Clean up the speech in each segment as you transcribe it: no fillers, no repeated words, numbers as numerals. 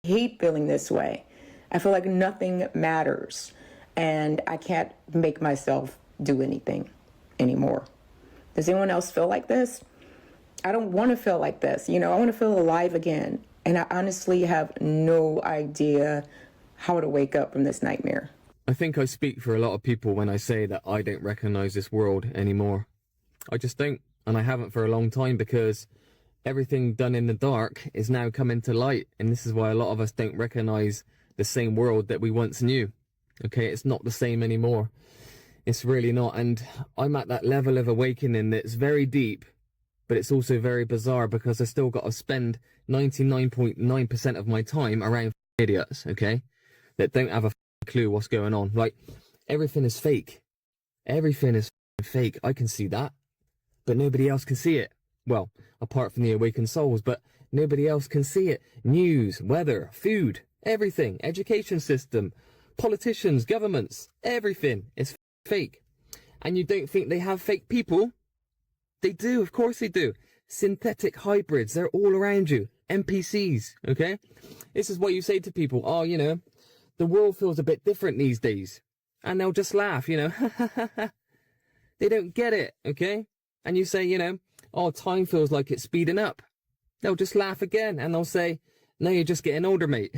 hate feeling this way. I feel like nothing matters and I can't make myself do anything anymore. Does anyone else feel like this? I don't want to feel like this. I want to feel alive again. And I honestly have no idea how to wake up from this nightmare. I think I speak for a lot of people when I say that I don't recognize this world anymore. I just don't, and I haven't for a long time, because everything done in the dark is now coming to light, and this is why a lot of us don't recognize the same world that we once knew. Okay, it's not the same anymore. It's really not, and I'm at that level of awakening that's very deep, but it's also very bizarre because I still got to spend 99.9% of my time around idiots, okay, that don't have a clue what's going on. Like, everything is fake. Everything is fake. I can see that, but nobody else can see it. Well, apart from the awakened souls, but nobody else can see it. News, weather, food, everything, education system, politicians, governments, everything is fake. And you don't think they have fake people? They do, of course they do. Synthetic hybrids, they're all around you. NPCs, okay? This is what you say to people. Oh, the world feels a bit different these days. And they'll just laugh, They don't get it, okay? And you say, oh, time feels like it's speeding up. They'll just laugh again and they'll say, no, you're just getting older, mate.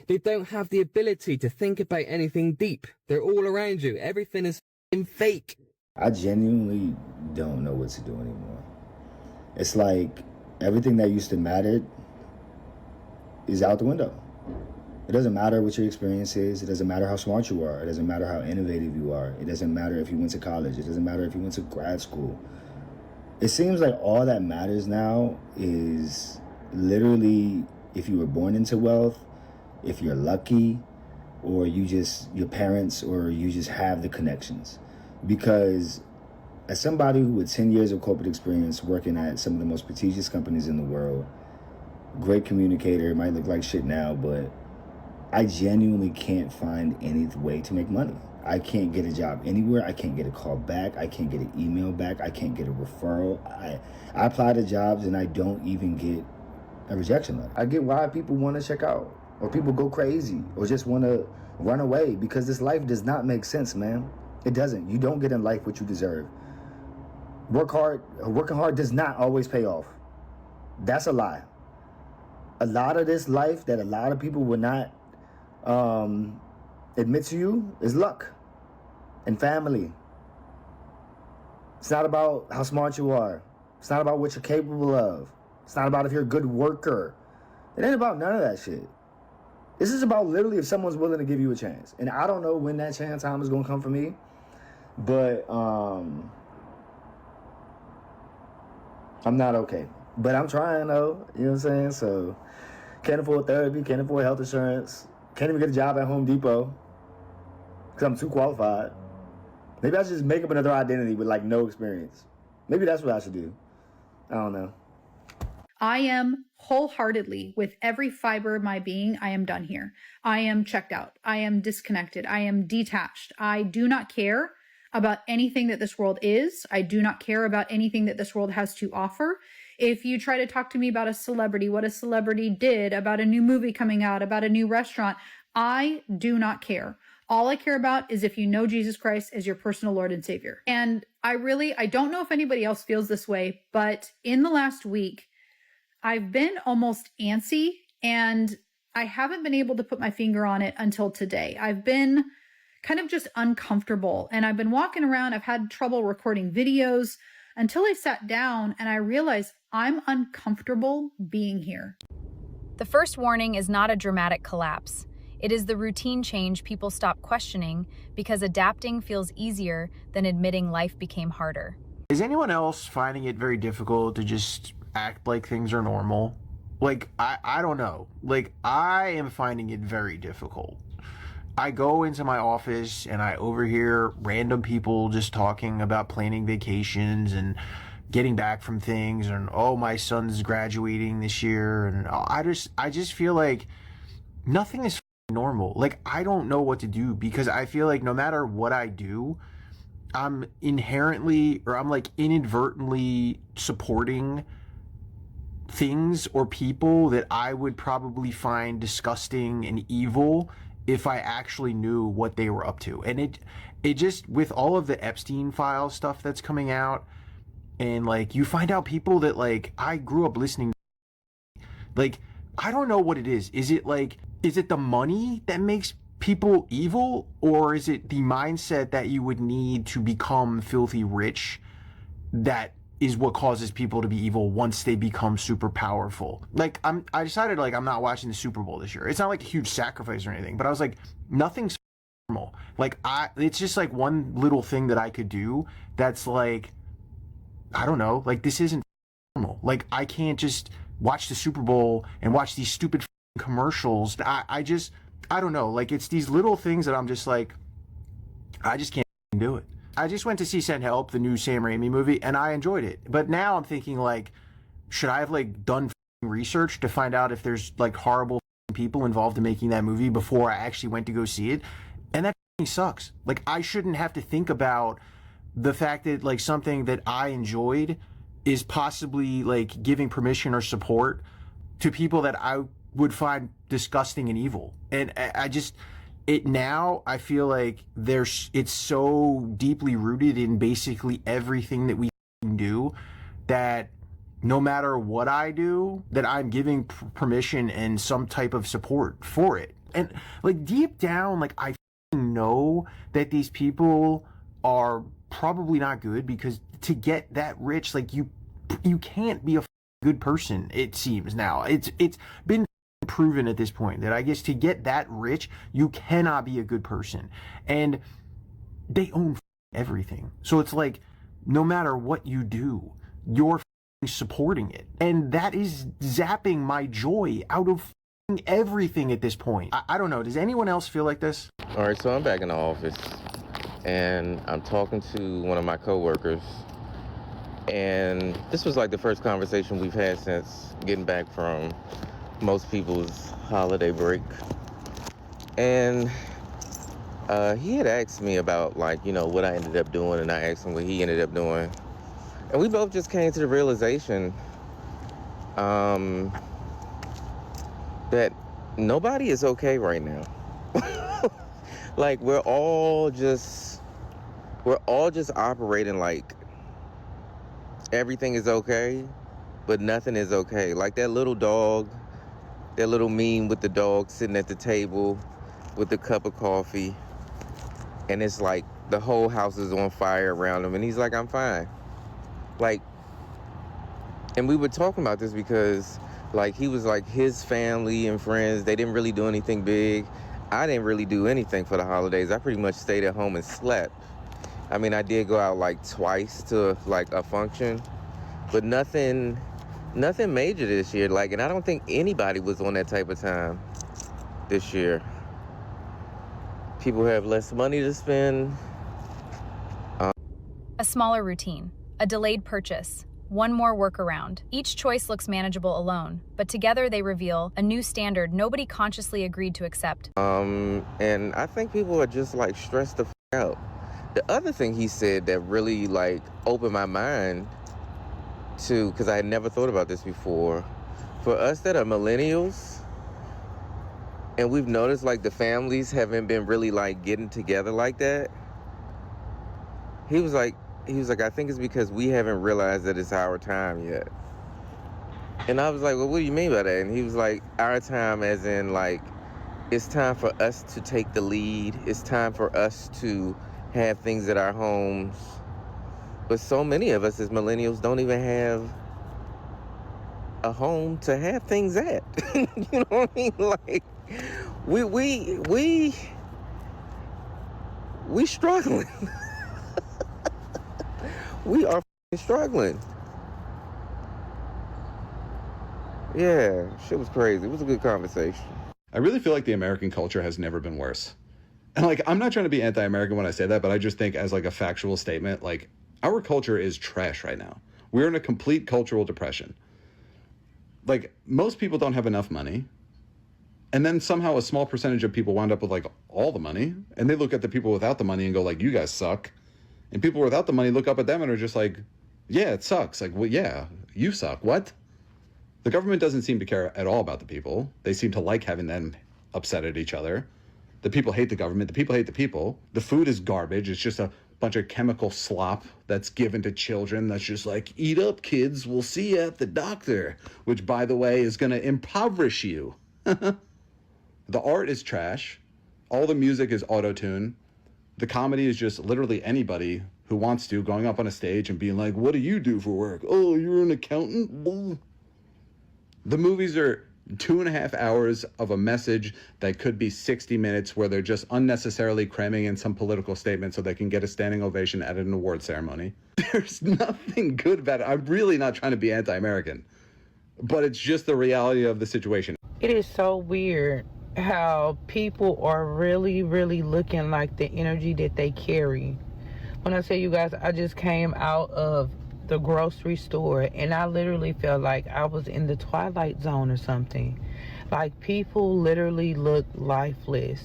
They don't have the ability to think about anything deep. They're all around you. Everything is fake. I genuinely don't know what to do anymore. It's like everything that used to matter is out the window. It doesn't matter what your experience is. It doesn't matter how smart you are. It doesn't matter how innovative you are. It doesn't matter if you went to college. It doesn't matter if you went to grad school. It seems like all that matters now is literally if you were born into wealth, if you're lucky, or your parents, or you just have the connections. Because as somebody with 10 years of corporate experience working at some of the most prestigious companies in the world, great communicator, might look like shit now, but I genuinely can't find any way to make money. I can't get a job anywhere. I can't get a call back. I can't get an email back. I can't get a referral. I apply to jobs and I don't even get a rejection letter. I get why people want to check out, or people go crazy, or just want to run away, because this life does not make sense, man. It doesn't. You don't get in life what you deserve. Working hard does not always pay off. That's a lie. A lot of this life that a lot of people would not admit to you is luck and family. It's not about how smart you are. It's not about what you're capable of. It's not about if you're a good worker. It ain't about none of that shit. This is about literally if someone's willing to give you a chance. And I don't know when that chance time is going to come for me. But I'm not okay. But I'm trying though. You know what I'm saying? So can't afford therapy, can't afford health insurance, can't even get a job at Home Depot because I'm too qualified. Maybe I should just make up another identity with like no experience. Maybe that's what I should do. I don't know. I am wholeheartedly, with every fiber of my being, I am done here. I am checked out. I am disconnected. I am detached. I do not care about anything that this world is. I do not care about anything that this world has to offer. If you try to talk to me about a celebrity, what a celebrity did, about a new movie coming out, about a new restaurant, I do not care. All I care about is if you know Jesus Christ as your personal Lord and Savior. And I don't know if anybody else feels this way, but in the last week, I've been almost antsy, and I haven't been able to put my finger on it until today. I've been kind of just uncomfortable, and I've been walking around. I've had trouble recording videos until I sat down and I realized I'm uncomfortable being here. The first warning is not a dramatic collapse. It is the routine change people stop questioning because adapting feels easier than admitting life became harder. Is anyone else finding it very difficult to just act like things are normal? Like, I don't know. Like, I am finding it very difficult. I go into my office and I overhear random people just talking about planning vacations and getting back from things, and oh, my son's graduating this year, and I just feel like nothing is normal. Like, I don't know what to do, because I feel like no matter what I do, I'm inherently, or I'm like inadvertently supporting things or people that I would probably find disgusting and evil if I actually knew what they were up to. And it just, with all of the Epstein file stuff that's coming out, and like you find out people that like I grew up listening to, like, I don't know what it is. Is it the money that makes people evil, or is it the mindset that you would need to become filthy rich that is what causes people to be evil once they become super powerful? Like, I decided like I'm not watching the Super Bowl this year. It's not like a huge sacrifice or anything, but I was like, nothing's normal. Like, it's just like one little thing that I could do that's like, I don't know, like this isn't normal. Like, I can't just watch the Super Bowl and watch these stupid commercials. I don't know. Like, it's these little things that I'm just like, I just can't do it. I just went to see Send Help, the new Sam Raimi movie, and I enjoyed it. But now I'm thinking like, should I have like done research to find out if there's like horrible people involved in making that movie before I actually went to go see it? And that sucks. Like, I shouldn't have to think about the fact that like something that I enjoyed is possibly like giving permission or support to people that I would find disgusting and evil. And I feel like it's so deeply rooted in basically everything that we do that no matter what I do, that I'm giving permission and some type of support for it. And like deep down, like I know that these people are probably not good, because to get that rich, like you can't be a good person, it seems now. It's been proven at this point that I guess to get that rich, you cannot be a good person. And they own everything. So it's like, no matter what you do, you're supporting it. And that is zapping my joy out of everything at this point. I don't know. Does anyone else feel like this? All right, so I'm back in the office and I'm talking to one of my coworkers, and this was like the first conversation we've had since getting back from most people's holiday break. And he had asked me about like, you know, what I ended up doing, and I asked him what he ended up doing. And we both just came to the realization that nobody is okay right now. Like, we're all just operating like everything is okay, but nothing is okay. Like that little dog, that little meme with the dog sitting at the table with the cup of coffee, and it's like the whole house is on fire around him, and he's like, I'm fine. Like, and we were talking about this because like he was like, his family and friends, they didn't really do anything big. I didn't really do anything for the holidays. I pretty much stayed at home and slept. I mean, I did go out like twice to like a function, but nothing major this year. Like, and I don't think anybody was on that type of time this year. People have less money to spend. A smaller routine, a delayed purchase, one more workaround. Each choice looks manageable alone, but together they reveal a new standard nobody consciously agreed to accept. And I think people are just like stressed the out. The other thing he said that really like opened my mind to, because I had never thought about this before, for us that are millennials, and we've noticed like the families haven't been really like getting together like that. He was like, I think it's because we haven't realized that it's our time yet. And I was like, well, what do you mean by that? And he was like, our time as in like, it's time for us to take the lead. It's time for us to have things at our homes. But so many of us as millennials don't even have a home to have things at. You know what I mean? Like, we struggling. We are struggling. Yeah, shit was crazy. It was a good conversation. I really feel like the American culture has never been worse. And like, I'm not trying to be anti-American when I say that, but I just think as like a factual statement, like our culture is trash right now. We're in a complete cultural depression. Like, most people don't have enough money. And then somehow a small percentage of people wind up with like all the money, and they look at the people without the money and go like, you guys suck. And people without the money look up at them and are just like, yeah, it sucks. Like, well, yeah, you suck. What? The government doesn't seem to care at all about the people. They seem to like having them upset at each other. The people hate the government. The people hate the people. The food is garbage. It's just a bunch of chemical slop that's given to children that's just like, eat up, kids. We'll see you at the doctor, which, by the way, is going to impoverish you. The art is trash. All the music is auto-tune. The comedy is just literally anybody who wants to going up on a stage and being like, what do you do for work? Oh, you're an accountant? The movies are 2.5 hours of a message that could be 60 minutes where they're just unnecessarily cramming in some political statement so they can get a standing ovation at an award ceremony. There's nothing good about it. I'm really not trying to be anti-American, but it's just the reality of the situation. It is so weird how people are really, really looking like the energy that they carry. When I say, you guys, I just came out of the grocery store and I literally felt like I was in the Twilight Zone or something. Like, people literally look lifeless.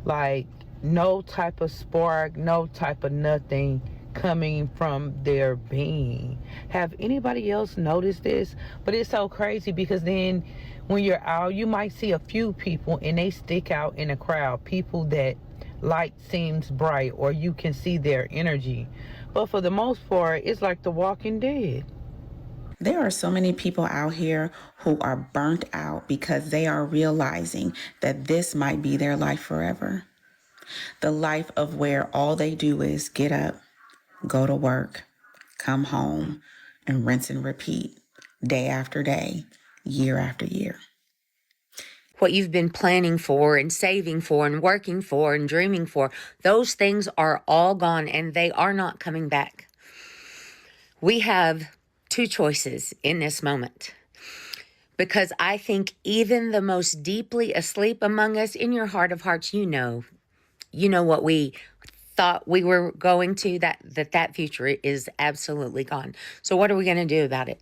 Like, no type of spark, no type of nothing coming from their being. Have anybody else noticed this? But it's so crazy because then when you're out, you might see a few people and they stick out in a crowd. People that light seems bright or you can see their energy. But for the most part, it's like The Walking Dead. There are so many people out here who are burnt out because they are realizing that this might be their life forever. The life of where all they do is get up, go to work, come home, and rinse and repeat day after day, year after year. What you've been planning for and saving for and working for and dreaming for, those things are all gone and they are not coming back. We have two choices in this moment, because I think even the most deeply asleep among us, in your heart of hearts, you know what we thought we were going to, that future is absolutely gone. So what are we going to do about it?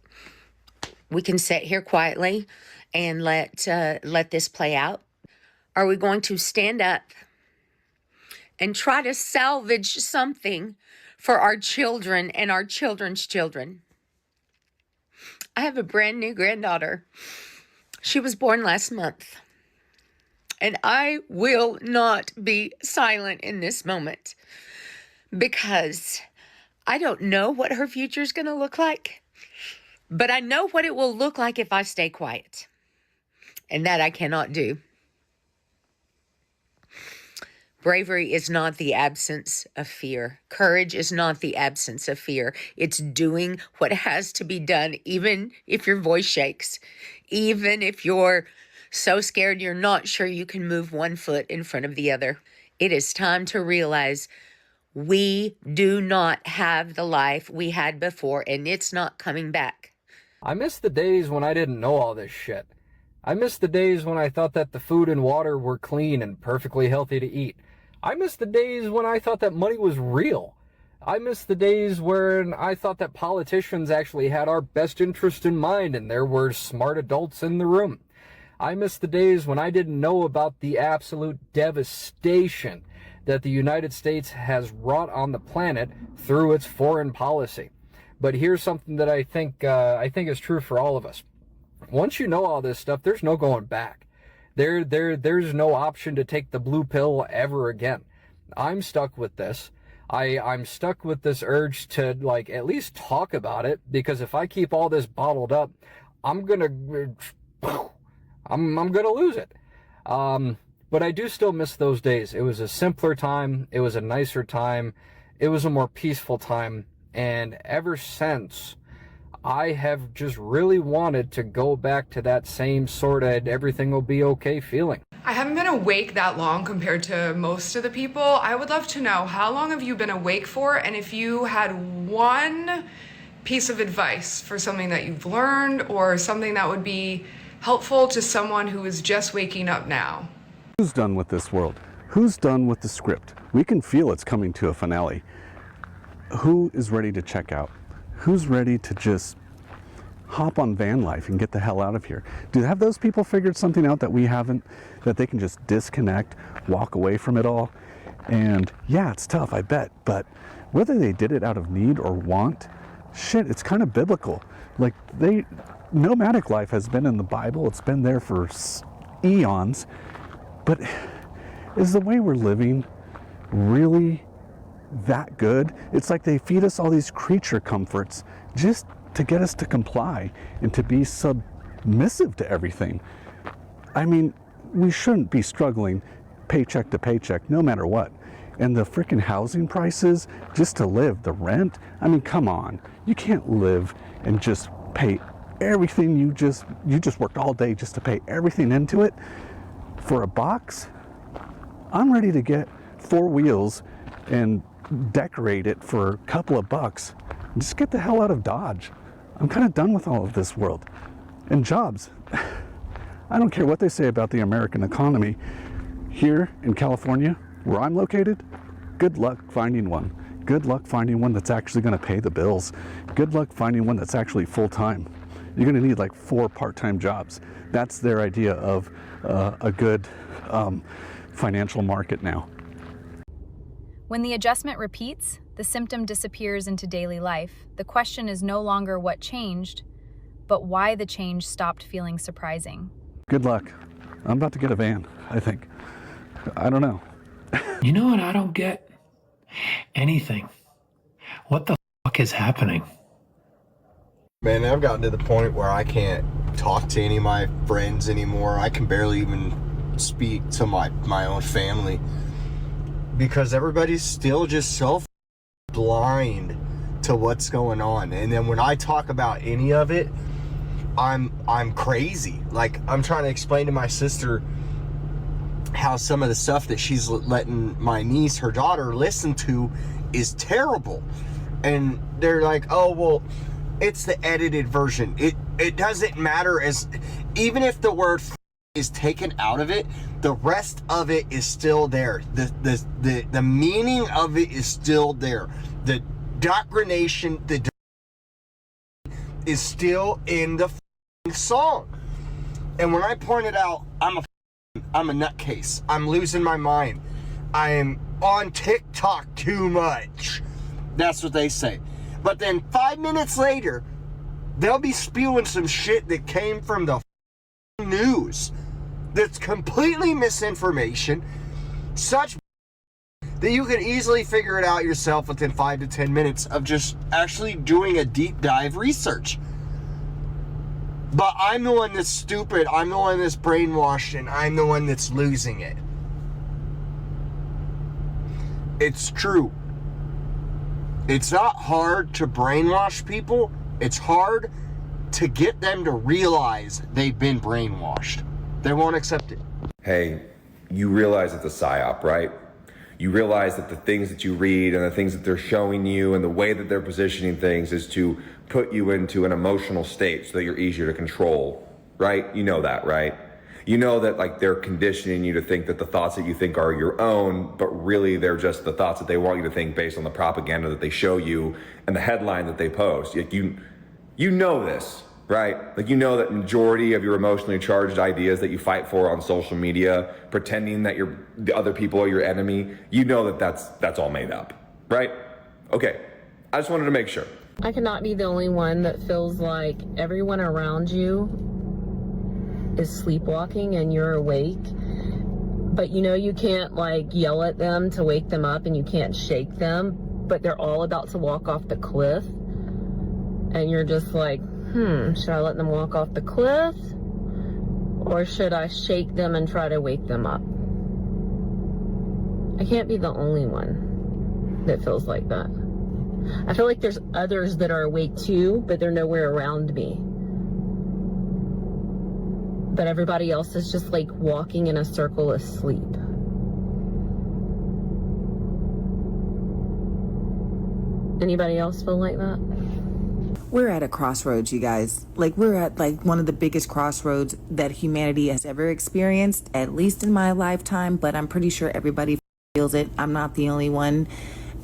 We can sit here quietly and let this play out. Are we going to stand up and try to salvage something for our children and our children's children? I have a brand new granddaughter. She was born last month. And I will not be silent in this moment because I don't know what her future is going to look like, but I know what it will look like if I stay quiet. And that I cannot do. Bravery is not the absence of fear. Courage is not the absence of fear. It's doing what has to be done, even if your voice shakes, even if you're so scared you're not sure you can move one foot in front of the other. It is time to realize we do not have the life we had before, and it's not coming back. I miss the days when I didn't know all this shit. I miss the days when I thought that the food and water were clean and perfectly healthy to eat. I miss the days when I thought that money was real. I miss the days when I thought that politicians actually had our best interest in mind and there were smart adults in the room. I miss the days when I didn't know about the absolute devastation that the United States has wrought on the planet through its foreign policy. But here's something that I think is true for all of us. Once you know all this stuff, there's no going back. There's no option to take the blue pill ever again. I'm stuck with this. I'm stuck with this urge to at least talk about it, because if I keep all this bottled up, I'm gonna lose it. But I do still miss those days. It was a simpler time. It was a nicer time. It was a more peaceful time. And ever since, I have just really wanted to go back to that same sort of everything will be okay feeling. I haven't been awake that long compared to most of the people. I would love to know, how long have you been awake for? And if you had one piece of advice for something that you've learned or something that would be helpful to someone who is just waking up now. Who's done with this world? Who's done with the script? We can feel it's coming to a finale. Who is ready to check out? Who's ready to just hop on van life and get the hell out of here? Have those people figured something out that we haven't, that they can just disconnect, walk away from it all? And yeah, it's tough, I bet, but whether they did it out of need or want, shit, it's kind of biblical. Like, nomadic life has been in the Bible. It's been there for eons. But is the way we're living really that good? It's like they feed us all these creature comforts just to get us to comply and to be submissive to everything. I mean, we shouldn't be struggling paycheck to paycheck no matter what. And the freaking housing prices just to live, the rent, I mean, come on. You can't live and just pay everything you just worked all day just to pay everything into it for a box. I'm ready to get 4 wheels and decorate it for a couple of bucks. Just get the hell out of Dodge. I'm kind of done with all of this world. And jobs. I don't care what they say about the American economy. Here in California, where I'm located, good luck finding one. Good luck finding one that's actually going to pay the bills. Good luck finding one that's actually full-time. You're going to need like 4 part-time jobs. That's their idea of a good financial market now. When the adjustment repeats, the symptom disappears into daily life. The question is no longer what changed, but why the change stopped feeling surprising. Good luck. I'm about to get a van, I think. I don't know. You know what I don't get? Anything. What the fuck is happening? Man, I've gotten to the point where I can't talk to any of my friends anymore. I can barely even speak to my own family because everybody's still just so blind to what's going on. And then when I talk about any of it, I'm crazy. Like, I'm trying to explain to my sister how some of the stuff that she's letting my niece, her daughter, listen to is terrible. And they're like, oh, well, it's the edited version. It doesn't matter, as even if the word is taken out of it, the rest of it is still there. The meaning of it is still there. The declination, is still in the song. And when I pointed out, I'm a nutcase. I'm losing my mind. I am on TikTok too much. That's what they say. But then 5 minutes later, they'll be spewing some shit that came from the news that's completely misinformation, such that you can easily figure it out yourself within 5 to 10 minutes of just actually doing a deep dive research. But I'm the one that's stupid, I'm the one that's brainwashed, and I'm the one that's losing it. It's true. It's not hard to brainwash people. It's hard to get them to realize they've been brainwashed. They won't accept it. Hey, you realize it's a psyop, right? You realize that the things that you read and the things that they're showing you and the way that they're positioning things is to put you into an emotional state so that you're easier to control, right? You know that, right? You know that, like, they're conditioning you to think that the thoughts that you think are your own, but really they're just the thoughts that they want you to think based on the propaganda that they show you and the headline that they post. Like, you know this, right? Like, you know that majority of your emotionally charged ideas that you fight for on social media, pretending that the other people are your enemy, you know that that's all made up, right? Okay, I just wanted to make sure. I cannot be the only one that feels like everyone around you is sleepwalking and you're awake, but you know you can't, like, yell at them to wake them up and you can't shake them, but they're all about to walk off the cliff and you're just like, should I let them walk off the cliff or should I shake them and try to wake them up? I can't be the only one that feels like that. I feel like there's others that are awake too, but they're nowhere around me. But everybody else is just like walking in a circle asleep. Anybody else feel like that? We're at a crossroads, you guys. Like, we're at like one of the biggest crossroads that humanity has ever experienced, at least in my lifetime, but I'm pretty sure everybody feels it. I'm not the only one.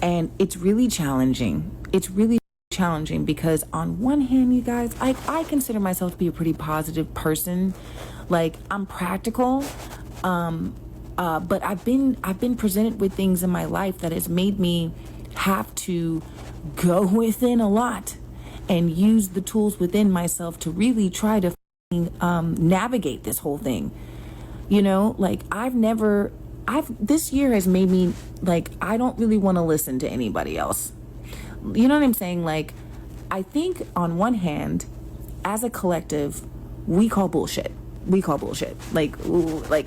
And it's really challenging. It's really challenging because on one hand, you guys, I consider myself to be a pretty positive person. Like, I'm practical, but I've been presented with things in my life that has made me have to go within a lot. and use the tools within myself to really try to navigate this whole thing. You know, like this year has made me like, I don't really want to listen to anybody else. You know what I'm saying? Like, I think on one hand, as a collective, we call bullshit. Like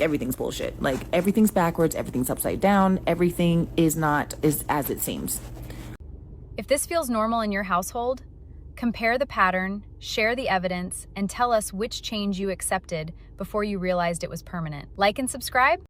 everything's bullshit. Like everything's backwards, everything's upside down, everything is as it seems. If this feels normal in your household, compare the pattern, share the evidence, and tell us which change you accepted before you realized it was permanent. Like and subscribe.